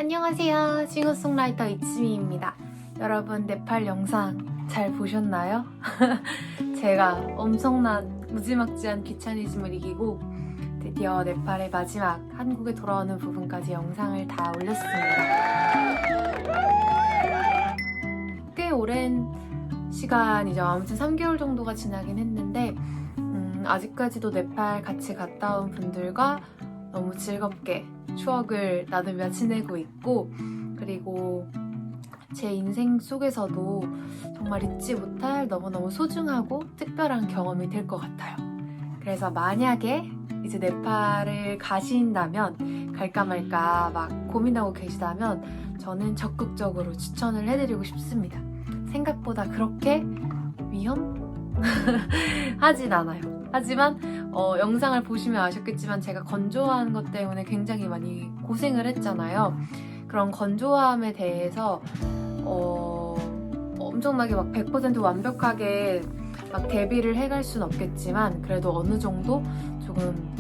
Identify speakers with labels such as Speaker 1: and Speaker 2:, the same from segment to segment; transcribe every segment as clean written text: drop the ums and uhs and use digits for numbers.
Speaker 1: 안녕하세요. 싱어송라이터 이치미입니다. 여러분 네팔 영상 잘 보셨나요? 제가 엄청난 무지막지한 귀차니즘을 이기고 드디어 네팔의 마지막 한국에 돌아오는 부분까지 영상을 다 올렸습니다. 꽤 오랜 시간이죠. 아무튼 3개월 정도가 지나긴 했는데 아직까지도 네팔 같이 갔다 온 분들과 너무 즐겁게 추억을 나누며 지내고 있고, 그리고 제 인생 속에서도 정말 잊지 못할 너무너무 소중하고 특별한 경험이 될 것 같아요. 그래서 만약에 이제 네팔을 가신다면, 갈까 말까 막 고민하고 계시다면 저는 적극적으로 추천을 해드리고 싶습니다. 생각보다 그렇게 위험하진 않아요. 하지만 영상을 보시면 아셨겠지만 제가 건조한 것 때문에 굉장히 많이 고생을 했잖아요. 그런 건조함에 대해서 엄청나게 막 100% 완벽하게 막 대비를 해갈 순 없겠지만, 그래도 어느 정도 조금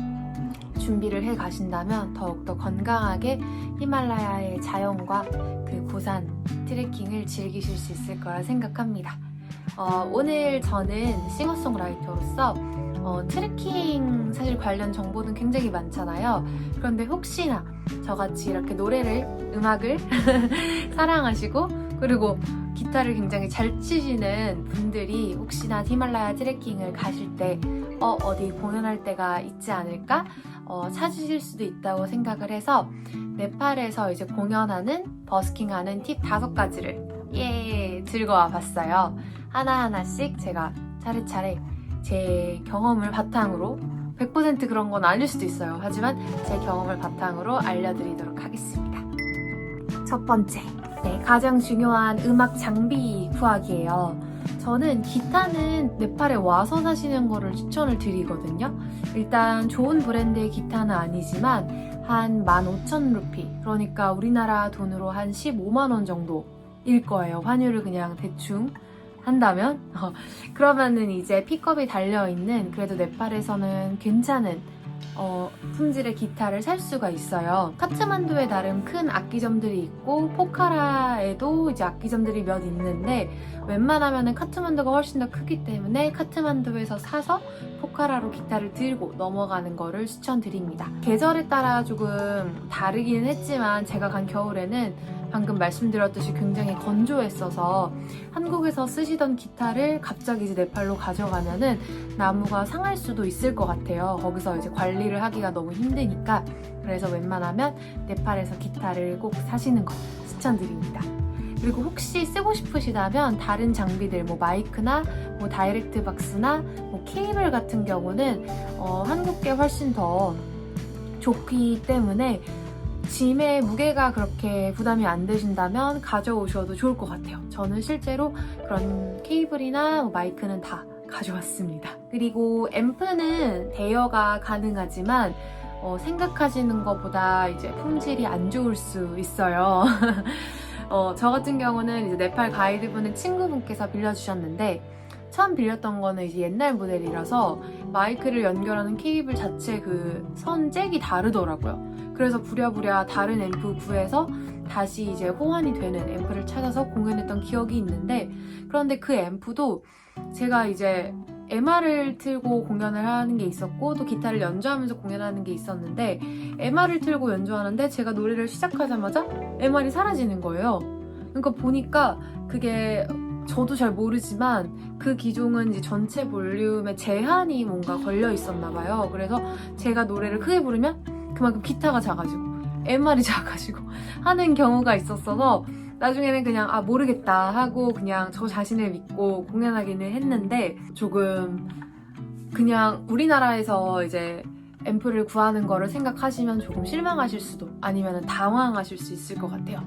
Speaker 1: 준비를 해 가신다면 더욱더 건강하게 히말라야의 자연과 그 고산 트레킹을 즐기실 수 있을 거라 생각합니다. 오늘 저는 싱어송라이터로서 트레킹 사실 관련 정보는 굉장히 많잖아요. 그런데 혹시나 저같이 이렇게 음악을 사랑하시고, 그리고 기타를 굉장히 잘 치시는 분들이 혹시나 히말라야 트레킹을 가실 때 어디 공연할 때가 있지 않을까 찾으실 수도 있다고 생각을 해서 네팔에서 이제 공연하는 버스킹하는 팁 5가지를 들고와 봤어요. 하나하나씩 제가 차례차례 제 경험을 바탕으로, 100% 그런 건 아닐 수도 있어요. 하지만 제 경험을 바탕으로 알려드리도록 하겠습니다. 첫 번째, 가장 중요한 음악 장비 구하기예요. 저는 기타는 네팔에 와서 사시는 거를 추천을 드리거든요. 일단 좋은 브랜드의 기타는 아니지만 한 15,000루피, 그러니까 우리나라 돈으로 한 15만 원 정도일 거예요. 환율을 그냥 대충 한다면 그러면은 이제 픽업이 달려있는, 그래도 네팔에서는 괜찮은 품질의 기타를 살 수가 있어요. 카트만두에 나름 큰 악기점들이 있고 포카라에도 이제 악기점들이 몇 있는데, 웬만하면은 카트만두가 훨씬 더 크기 때문에 카트만두에서 사서 포카라로 기타를 들고 넘어가는 거를 추천드립니다. 계절에 따라 조금 다르기는 했지만 제가 간 겨울에는 방금 말씀드렸듯이 굉장히 건조했어서 한국에서 쓰시던 기타를 갑자기 이제 네팔로 가져가면은 나무가 상할 수도 있을 것 같아요. 거기서 이제 관리를 하기가 너무 힘드니까. 그래서 웬만하면 네팔에서 기타를 꼭 사시는 거 추천드립니다. 그리고 혹시 쓰고 싶으시다면 다른 장비들, 뭐 마이크나 뭐 다이렉트 박스나 뭐 케이블 같은 경우는 한국게 훨씬 더 좋기 때문에 짐의 무게가 그렇게 부담이 안 되신다면 가져오셔도 좋을 것 같아요. 저는 실제로 그런 케이블이나 뭐 마이크는 다 가져왔습니다. 그리고 앰프는 대여가 가능하지만 생각하시는 것보다 이제 품질이 안 좋을 수 있어요. 저 같은 경우는 이제 네팔 가이드분의 친구분께서 빌려주셨는데, 처음 빌렸던 거는 이제 옛날 모델이라서 마이크를 연결하는 케이블 자체 그 선 잭이 다르더라고요. 그래서 부랴부랴 다른 앰프 구해서 다시 이제 호환이 되는 앰프를 찾아서 공연했던 기억이 있는데, 그런데 그 앰프도 제가 이제 MR을 틀고 공연을 하는 게 있었고, 또 기타를 연주하면서 공연하는 게 있었는데, MR을 틀고 연주하는데 제가 노래를 시작하자마자 MR이 사라지는 거예요. 그러니까 보니까 그게 저도 잘 모르지만 그 기종은 이제 전체 볼륨에 제한이 뭔가 걸려 있었나 봐요. 그래서 제가 노래를 크게 부르면 그만큼 기타가 작아지고 MR이 작아지고 하는 경우가 있었어서 나중에는 그냥 모르겠다 하고 그냥 저 자신을 믿고 공연하기는 했는데, 조금 그냥 우리나라에서 이제 앰프를 구하는 거를 생각하시면 조금 실망하실 수도, 아니면 당황하실 수 있을 것 같아요.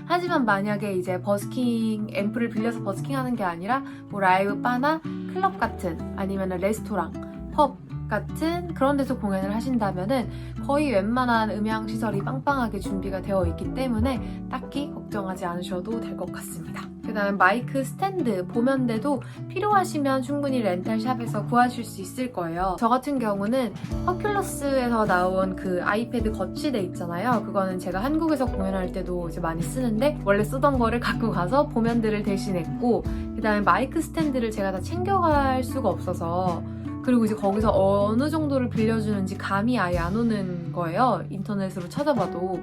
Speaker 1: 하지만 만약에 이제 앰프를 빌려서 버스킹하는 게 아니라 뭐 라이브 바나 클럽 같은, 아니면 레스토랑, 펍 같은 그런 데서 공연을 하신다면은 거의 웬만한 음향 시설이 빵빵하게 준비가 되어 있기 때문에 딱히 걱정하지 않으셔도 될 것 같습니다. 그 다음에 마이크 스탠드, 보면대도 필요하시면 충분히 렌탈샵에서 구하실 수 있을 거예요. 저 같은 경우는 허큘러스에서 나온 그 아이패드 거치대 있잖아요. 그거는 제가 한국에서 공연할 때도 이제 많이 쓰는데 원래 쓰던 거를 갖고 가서 보면대를 대신했고, 그 다음에 마이크 스탠드를 제가 다 챙겨갈 수가 없어서, 그리고 이제 거기서 어느 정도를 빌려주는지 감이 아예 안 오는 거예요. 인터넷으로 찾아봐도.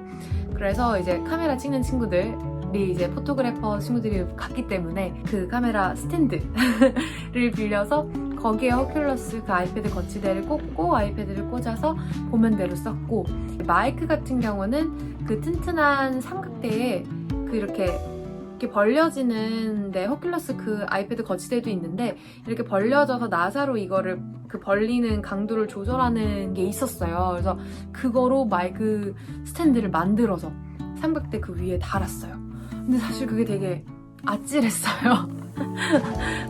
Speaker 1: 그래서 이제 카메라 찍는 친구들이 이제 포토그래퍼 친구들이 갔기 때문에 그 카메라 스탠드를 빌려서 거기에 허큘러스 그 아이패드 거치대를 꽂고 아이패드를 꽂아서 보면대로 썼고, 마이크 같은 경우는 그 튼튼한 삼각대에 그 이렇게 벌려지는데, 허큘러스 그 아이패드 거치대도 있는데 이렇게 벌려져서 나사로 이거를 그 벌리는 강도를 조절하는 게 있었어요. 그래서 그거로 마이크 스탠드를 만들어서 삼각대 그 위에 달았어요. 근데 사실 그게 되게 아찔했어요.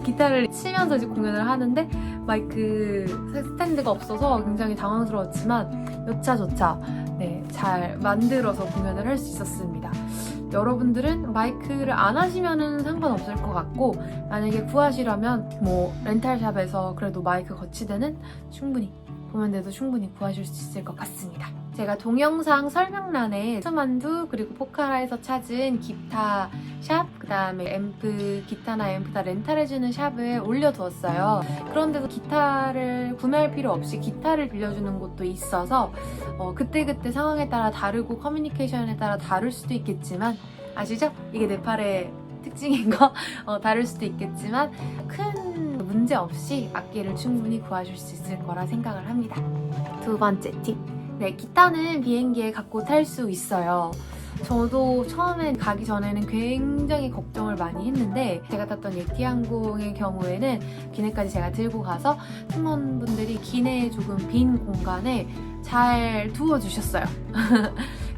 Speaker 1: 기타를 치면서 이제 공연을 하는데 마이크 스탠드가 없어서 굉장히 당황스러웠지만 여차저차 잘 만들어서 공연을 할 수 있었습니다. 여러분들은 마이크를 안 하시면은 상관없을 것 같고, 만약에 구하시려면 뭐 렌탈샵에서 그래도 마이크 거치대는 충분히, 보면대도 충분히 구하실 수 있을 것 같습니다. 제가 동영상 설명란에 카트만두 그리고 포카라에서 찾은 기타 샵, 그 다음에 앰프, 기타나 앰프 다 렌탈해주는 샵을 올려두었어요. 그런데도 기타를 구매할 필요 없이 기타를 빌려주는 곳도 있어서 그때그때 상황에 따라 다르고 커뮤니케이션에 따라 다를 수도 있겠지만, 아시죠? 이게 네팔의 특징인 거 다를 수도 있겠지만 큰 문제 없이 악기를 충분히 구하실 수 있을 거라 생각을 합니다. 두 번째 팁. 기타는 비행기에 갖고 탈 수 있어요. 저도 처음에 가기 전에는 굉장히 걱정을 많이 했는데, 제가 탔던 예티항공의 경우에는 기내까지 제가 들고 가서 승무원분들이 기내에 조금 빈 공간에 잘 두어주셨어요.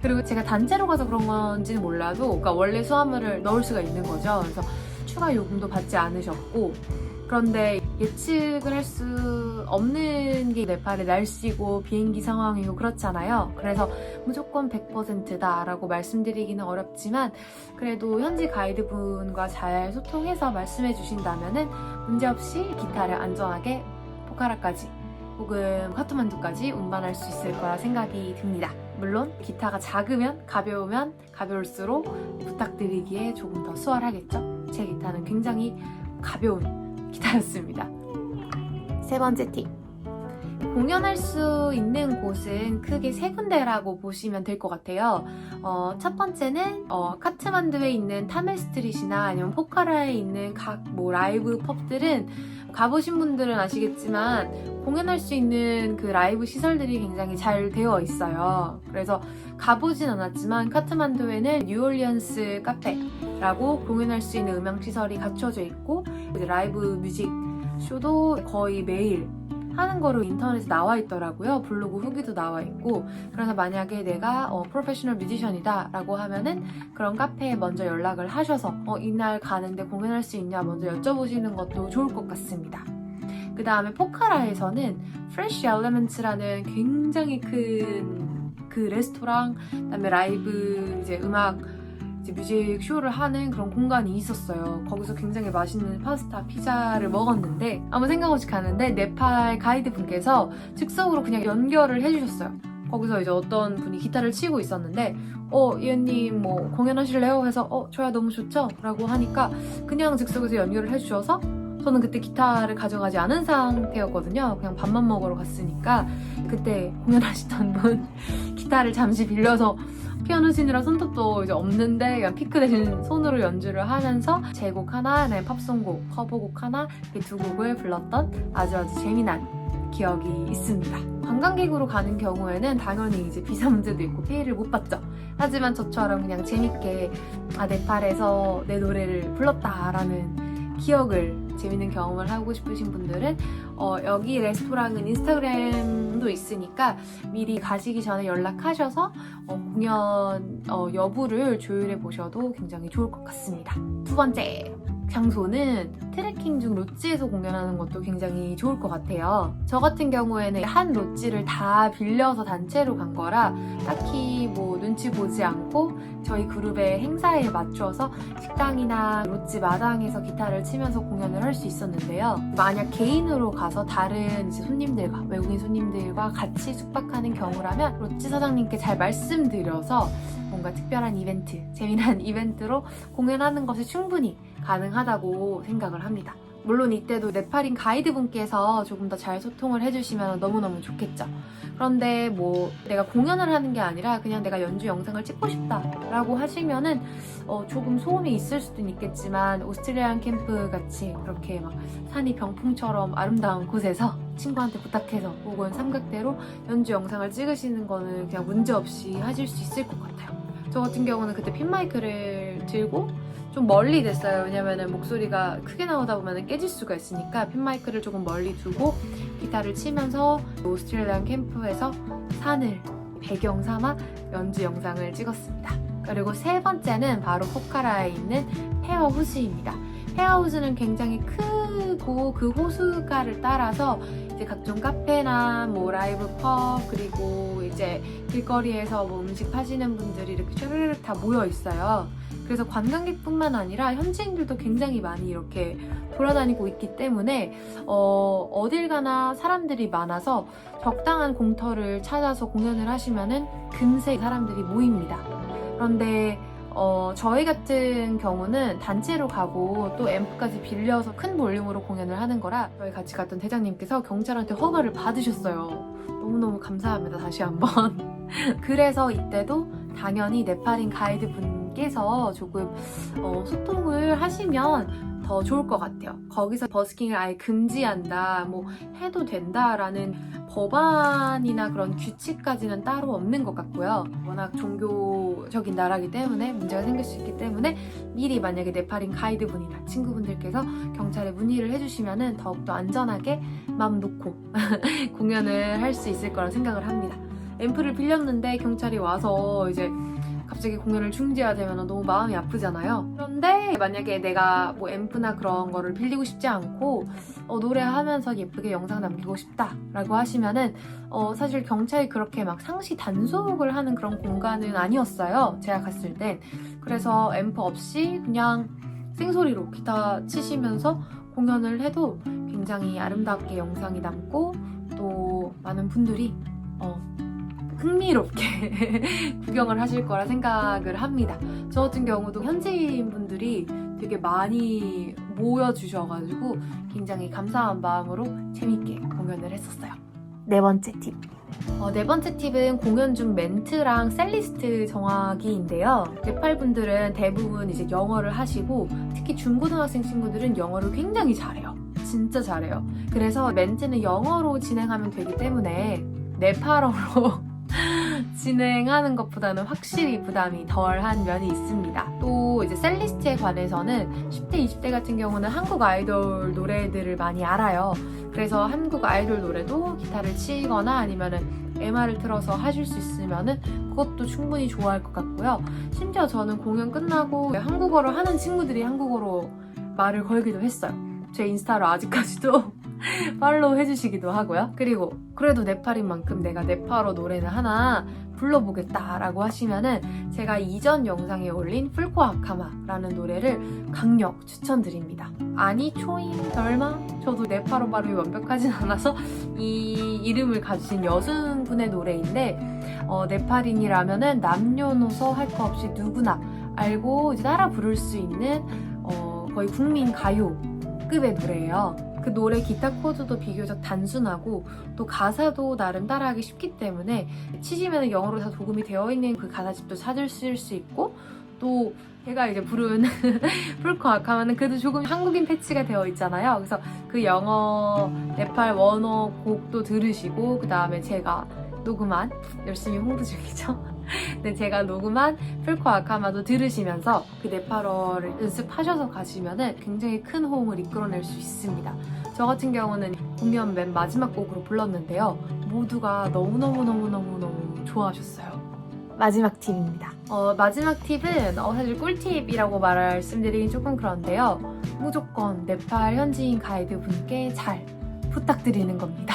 Speaker 1: 그리고 제가 단체로 가서 그런 건지는 몰라도, 그러니까 원래 수화물을 넣을 수가 있는 거죠. 그래서 추가 요금도 받지 않으셨고, 그런데 예측을 할 수 없는 게 네팔의 날씨고 비행기 상황이고 그렇잖아요. 그래서 무조건 100%다라고 말씀드리기는 어렵지만, 그래도 현지 가이드분과 잘 소통해서 말씀해 주신다면은 문제없이 기타를 안전하게 포카라까지 혹은 카트만두까지 운반할 수 있을 거라 생각이 듭니다. 물론 기타가 작으면, 가벼우면 가벼울수록 부탁드리기에 조금 더 수월하겠죠? 제 기타는 굉장히 가벼운 기타였습니다. 세 번째 팁. 공연할 수 있는 곳은 크게 세 군데라고 보시면 될 것 같아요. 첫 번째는 카트만두에 있는 타멜 스트릿이나 아니면 포카라에 있는 각 라이브 펍들은 가보신 분들은 아시겠지만 공연할 수 있는 그 라이브 시설들이 굉장히 잘 되어 있어요. 그래서 가보진 않았지만 카트만두에는 뉴올리언스 카페라고 공연할 수 있는 음향 시설이 갖춰져 있고, 이제 라이브 뮤직 쇼도 거의 매일 하는 거로 인터넷에 나와 있더라고요. 블로그 후기도 나와 있고. 그래서 만약에 내가 프로페셔널 뮤지션이다 라고 하면은 그런 카페에 먼저 연락을 하셔서 이날 가는데 공연할 수 있냐 먼저 여쭤보시는 것도 좋을 것 같습니다. 그 다음에 포카라에서는 Fresh Elements라는 굉장히 큰 그 레스토랑, 그다음에 라이브 이제 음악 이제 뮤직 쇼를 하는 그런 공간이 있었어요. 거기서 굉장히 맛있는 파스타, 피자를 먹었는데 아무 생각 없이 가는데 네팔 가이드 분께서 즉석으로 그냥 연결을 해주셨어요. 거기서 이제 어떤 분이 기타를 치고 있었는데 이은님 뭐 공연하실래요? 해서 저야 너무 좋죠? 라고 하니까 그냥 즉석에서 연결을 해주셔서, 저는 그때 기타를 가져가지 않은 상태였거든요. 그냥 밥만 먹으러 갔으니까. 그때 공연하시던 분 기타를 잠시 빌려서 피아노 치느라 손톱도 이제 없는데 그냥 피크 대신 손으로 연주를 하면서 제 곡 하나, 팝송곡, 커버곡 하나, 이 두 곡을 불렀던 아주 재미난 기억이 있습니다. 관광객으로 가는 경우에는 당연히 이제 비자 문제도 있고 피해를 못 봤죠. 하지만 저처럼 그냥 재밌게 네팔에서 내 노래를 불렀다라는 기억을, 재밌는 경험을 하고 싶으신 분들은 여기 레스토랑은 인스타그램도 있으니까 미리 가시기 전에 연락하셔서 공연 여부를 조율해 보셔도 굉장히 좋을 것 같습니다. 두 번째, 장소는 트레킹 중 롯지에서 공연하는 것도 굉장히 좋을 것 같아요. 저 같은 경우에는 한 롯지를 다 빌려서 단체로 간 거라 딱히 뭐 눈치 보지 않고 저희 그룹의 행사에 맞춰서 식당이나 롯지 마당에서 기타를 치면서 공연을 할 수 있었는데요. 만약 개인으로 가서 다른 이제 손님들과, 외국인 손님들과 같이 숙박하는 경우라면 롯지 사장님께 잘 말씀드려서 뭔가 특별한 이벤트, 재미난 이벤트로 공연하는 것이 충분히 가능하다고 생각을 합니다. 물론 이때도 네팔인 가이드분께서 조금 더 잘 소통을 해주시면 너무너무 좋겠죠. 그런데 뭐 내가 공연을 하는 게 아니라 그냥 내가 연주 영상을 찍고 싶다라고 하시면은 조금 소음이 있을 수도 있겠지만 오스트레일리안 캠프 같이 그렇게 막 산이 병풍처럼 아름다운 곳에서 친구한테 부탁해서 혹은 삼각대로 연주 영상을 찍으시는 거는 그냥 문제없이 하실 수 있을 것 같아요. 저 같은 경우는 그때 핀마이크를 들고 좀 멀리 냈어요. 왜냐면은 목소리가 크게 나오다 보면 깨질 수가 있으니까 핀마이크를 조금 멀리 두고 기타를 치면서 오스트레일리안 캠프에서 산을 배경 삼아 연주 영상을 찍었습니다. 그리고 세 번째는 바로 포카라에 있는 페어 호수입니다. 페어 호수는 굉장히 크고 그 호수가를 따라서 이제 각종 카페나 뭐 라이브 펍 그리고 이제 길거리에서 뭐 음식 파시는 분들이 이렇게 쭈르륵 다 모여 있어요. 그래서 관광객뿐만 아니라 현지인들도 굉장히 많이 이렇게 돌아다니고 있기 때문에 어딜 가나 사람들이 많아서 적당한 공터를 찾아서 공연을 하시면은 금세 사람들이 모입니다. 그런데 저희 같은 경우는 단체로 가고 또 앰프까지 빌려서 큰 볼륨으로 공연을 하는 거라 저희 같이 갔던 대장님께서 경찰한테 허가를 받으셨어요. 너무너무 감사합니다. 다시 한번. 그래서 이때도 당연히 네팔인 가이드분께서 조금 소통을 하시면 더 좋을 것 같아요. 거기서 버스킹을 아예 금지한다, 뭐 해도 된다라는 법안이나 그런 규칙까지는 따로 없는 것 같고요. 워낙 종교적인 나라이기 때문에 문제가 생길 수 있기 때문에 미리 만약에 네팔인 가이드분이나 친구분들께서 경찰에 문의를 해주시면 더욱더 안전하게 마음 놓고 공연을 할 수 있을 거라 생각을 합니다. 앰프를 빌렸는데 경찰이 와서 이제 갑자기 공연을 중지하되면 너무 마음이 아프잖아요. 그런데 만약에 내가 뭐 앰프나 그런 거를 빌리고 싶지 않고 노래하면서 예쁘게 영상 남기고 싶다라고 하시면은 사실 경찰이 그렇게 막 상시 단속을 하는 그런 공간은 아니었어요. 제가 갔을 땐. 그래서 앰프 없이 그냥 생소리로 기타 치시면서 공연을 해도 굉장히 아름답게 영상이 남고 또 많은 분들이 흥미롭게 구경을 하실 거라 생각을 합니다. 저 같은 경우도 현지인 분들이 되게 많이 모여주셔가지고 굉장히 감사한 마음으로 재밌게 공연을 했었어요. 네 번째 팁. 네 번째 팁은 공연 중 멘트랑 셀리스트 정하기인데요. 네팔 분들은 대부분 이제 영어를 하시고 특히 중고등학생 친구들은 영어를 굉장히 잘해요. 진짜 잘해요. 그래서 멘트는 영어로 진행하면 되기 때문에 네팔어로 진행하는 것보다는 확실히 부담이 덜한 면이 있습니다. 또 이제 셀리스트에 관해서는 10대, 20대 같은 경우는 한국 아이돌 노래들을 많이 알아요. 그래서 한국 아이돌 노래도 기타를 치거나 아니면은 MR을 틀어서 하실 수 있으면은 그것도 충분히 좋아할 것 같고요. 심지어 저는 공연 끝나고 한국어로 하는 친구들이 한국어로 말을 걸기도 했어요. 제 인스타로 아직까지도 팔로우 해주시기도 하고요. 그리고 그래도 네팔인 만큼 내가 네팔어 노래는 하나 불러보겠다라고 하시면은 제가 이전 영상에 올린 풀코아카마라는 노래를 강력 추천드립니다. 아니 초잉 덜마? 저도 네팔어 발음이 완벽하진 않아서 이 이름을 가지신 여성분의 노래인데 네팔인이라면은 남녀노소 할 거 없이 누구나 알고 이제 따라 부를 수 있는 거의 국민 가요급의 노래예요. 그 노래 기타 코드도 비교적 단순하고 또 가사도 나름 따라하기 쉽기 때문에 치시면 영어로 다 녹음이 되어 있는 그 가사집도 찾으실 수 있고 또 제가 이제 부른 풀코 아카마는 그래도 조금 한국인 패치가 되어 있잖아요. 그래서 그 영어 네팔 원어 곡도 들으시고 그 다음에 제가 녹음한 열심히 홍보 중이죠. 네, 제가 녹음한 풀코 아카마도 들으시면서 그 네팔어를 연습하셔서 가시면은 굉장히 큰 호응을 이끌어낼 수 있습니다. 저 같은 경우는 공연 맨 마지막 곡으로 불렀는데요. 모두가 너무너무 좋아하셨어요. 마지막 팁입니다. 마지막 팁은 사실 꿀팁이라고 말씀드리긴 조금 그런데요. 무조건 네팔 현지인 가이드분께 잘 부탁드리는 겁니다.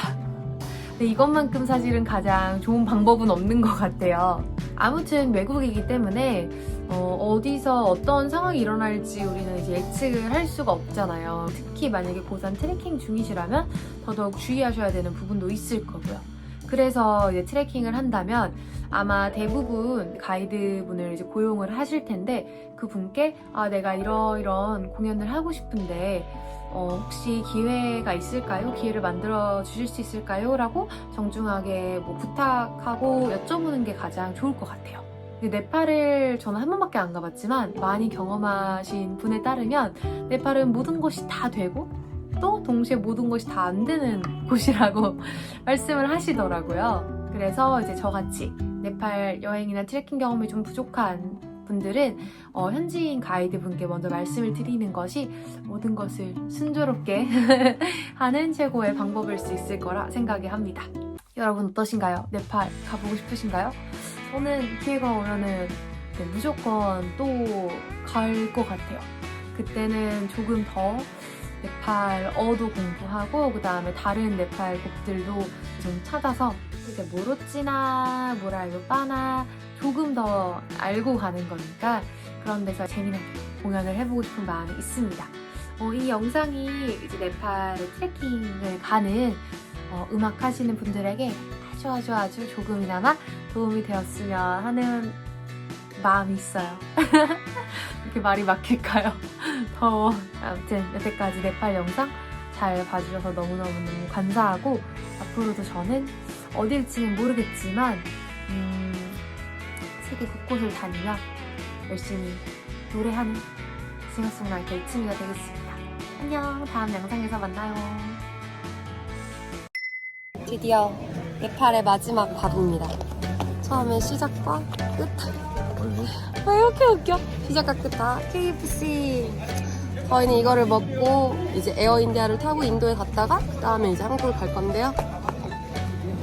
Speaker 1: 근데 이것만큼 사실은 가장 좋은 방법은 없는 것 같아요. 아무튼 외국이기 때문에 어디서 어떤 상황이 일어날지 우리는 이제 예측을 할 수가 없잖아요. 특히 만약에 고산 트레킹 중이시라면 더더욱 주의하셔야 되는 부분도 있을 거고요. 그래서 이제 트레킹을 한다면 아마 대부분 가이드분을 이제 고용을 하실 텐데 그분께 내가 이런 공연을 하고 싶은데 혹시 기회가 있을까요? 기회를 만들어 주실 수 있을까요? 라고 정중하게 부탁하고 여쭤보는 게 가장 좋을 것 같아요. 근데 네팔을 저는 한 번밖에 안 가봤지만 많이 경험하신 분에 따르면 네팔은 모든 것이 다 되고 또 동시에 모든 것이 다 안 되는 곳이라고 말씀을 하시더라고요. 그래서 이제 저같이 네팔 여행이나 트레킹 경험이 좀 부족한 분들은 현지인 가이드 분께 먼저 말씀을 드리는 것이 모든 것을 순조롭게 하는 최고의 방법일 수 있을 거라 생각이 합니다. 여러분 어떠신가요? 네팔 가보고 싶으신가요? 저는 기회가 오면은 무조건 또 갈 것 같아요. 그때는 조금 더 네팔어도 공부하고 그 다음에 다른 네팔 곡들도 좀 찾아서 이제 모로찌나 모랄요빠나 조금 더 알고 가는 거니까 그런 데서 재미나게 공연을 해보고 싶은 마음이 있습니다. 이 영상이 이제 네팔에 트레킹을 가는 음악 하시는 분들에게 아주 조금이나마 도움이 되었으면 하는 마음이 있어요. 이렇게 말이 막힐까요? 더워. 아무튼 여태까지 네팔 영상 잘 봐주셔서 너무너무 감사하고 앞으로도 저는 어딜지는 모르겠지만 세계 곳곳을 다니며 열심히 노래하는 싱어송라이터 이치미가 되겠습니다. 안녕. 다음 영상에서 만나요. 드디어 네팔의 마지막 밥입니다. 처음에 시작과 끝. 왜 이렇게 웃겨? 시작과 끝 다 KFC. 저희는 이거를 먹고 이제 에어인디아를 타고 인도에 갔다가 그 다음에 이제 한국을 갈 건데요.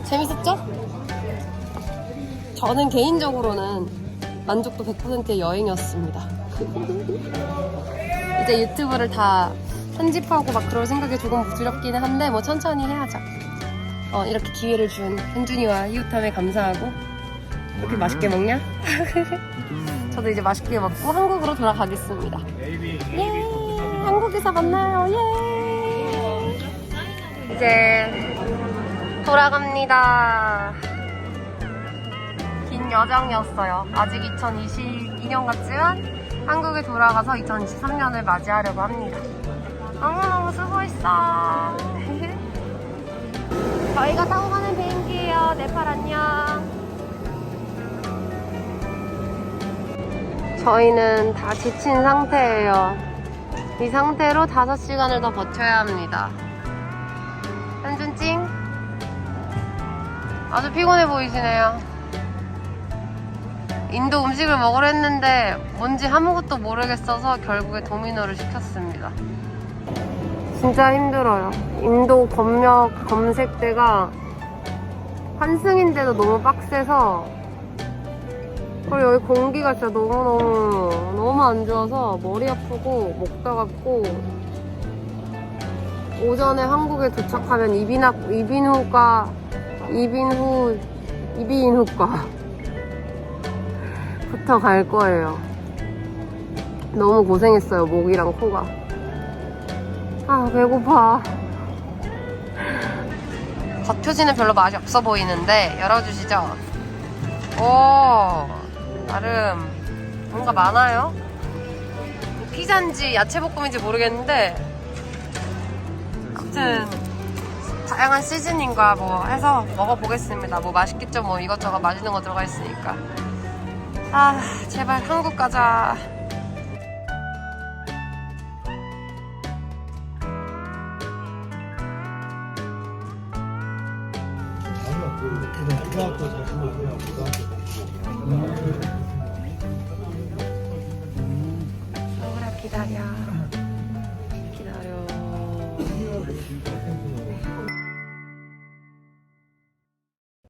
Speaker 1: 재밌었죠? 저는 개인적으로는 만족도 100%의 여행이었습니다. 이제 유튜브를 다 편집하고 막 그럴 생각이 조금 부질없기는 한데 뭐 천천히 해야죠. 이렇게 기회를 준 현준이와 히우탐에 감사하고. 이렇게 맛있게 먹냐? 저도 이제 맛있게 먹고 한국으로 돌아가겠습니다. 예! 한국에서 만나요. 예! 이제 돌아갑니다. 긴 여정이었어요. 아직 2022년 같지만 한국에 돌아가서 2023년을 맞이하려고 합니다. 너무너무 수고했어. 저희가 타고 가는 비행기예요. 네팔 안녕. 저희는 다 지친 상태예요. 이 상태로 5시간을 더 버텨야 합니다. 현준찡? 아주 피곤해 보이시네요. 인도 음식을 먹으려 했는데 뭔지 아무것도 모르겠어서 결국에 도미노를 시켰습니다. 진짜 힘들어요. 인도 검역 검색대가 환승인데도 너무 빡세서 그리고 여기 공기가 진짜 너무 안 좋아서 머리 아프고 목 따갑고 오전에 한국에 도착하면 이비인후과 부터 갈 거예요. 너무 고생했어요. 목이랑 코가. 아 배고파. 겉표지는 별로 맛이 없어 보이는데 열어주시죠. 오 나름 뭔가 많아요. 피자인지 야채볶음인지 모르겠는데 아무튼 다양한 시즈닝과 뭐 해서 먹어보겠습니다. 뭐 맛있겠죠. 뭐 이것저것 맛있는 거 들어가 있으니까. 아 제발 한국 가자.
Speaker 2: 아니야, 그, 그냥 들어가고 다시 오고요.